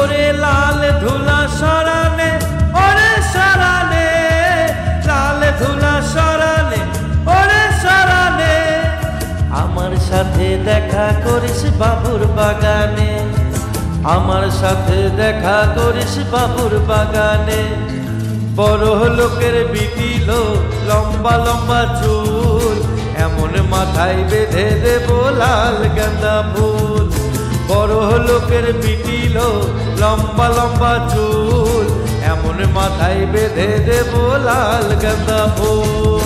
ওরে লাল ধুলা সরানে, ওরে সরানে, লাল ধুলা সরানে, ওরে সরানে। আমার সাথে দেখা করিস বাবুর বাগানে, আমার সাথে দেখা করিস বাবুর বাগানে। বড় লোকের বিটিল লম্বা লম্বা চুল, এমন মাথায় বেঁধে দেব লাল গাঁদা ফুল। বড় লোকের বিটিল লম্বা লম্বা চুল, এমন মাথায় বেঁধে দেব লাল গাঁদা ফুল।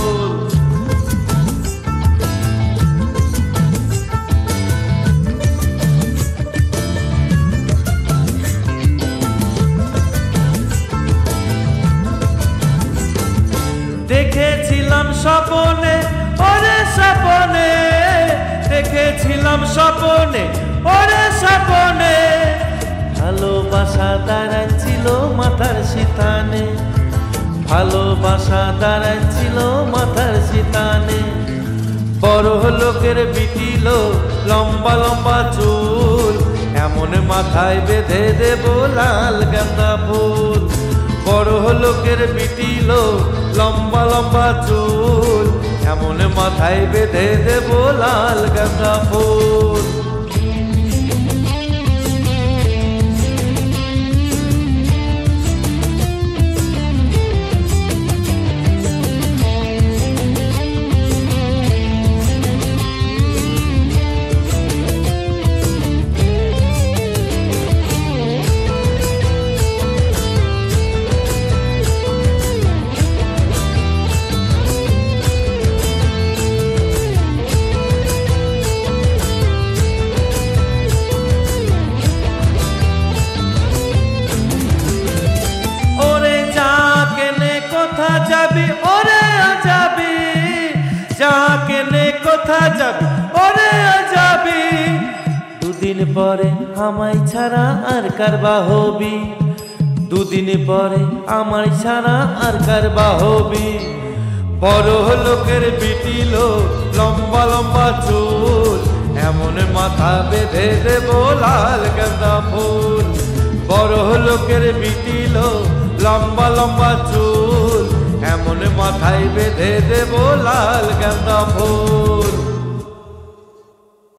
দেখেছিলাম স্বপনে, ওরে স্বপনে, দেখেছিলাম স্বপনে, ওরে স্বপনে। ভালোবাসা দাঁড়াচ্ছিল মাথার সিতানে, ভালোবাসা দাঁড়াচ্ছিল মাথার সিতানে। বড় লোকের বিটিল লম্বা লম্বা চুল, এমন মাথায় বেঁধে দেব লাল গাঁদা ফুল। বড় লোকের বিটিল লম্বা লম্বা চুল, এমন মাথায় বেঁধে দেব লাল গাঁদা ফুল। যাবি ওরে যাবি, যা কেনে কোথা যাবি ওরে যাবি। দুদিন পরে আমায় ছাড়া আর কারবা হবি, দুদিন পরে আমায় ছাড়া আর কারবা হবি। বড় লোকের বিটিল লম্বা লম্বা চুল, এমন মাথা বেঁধে দেব লাল গাঁদা ফুল। বড় লোকের বিটিল লম্বা লম্বা চুল, এমন মাথায় বেঁধে দেব লাল গাঁদা ফুল।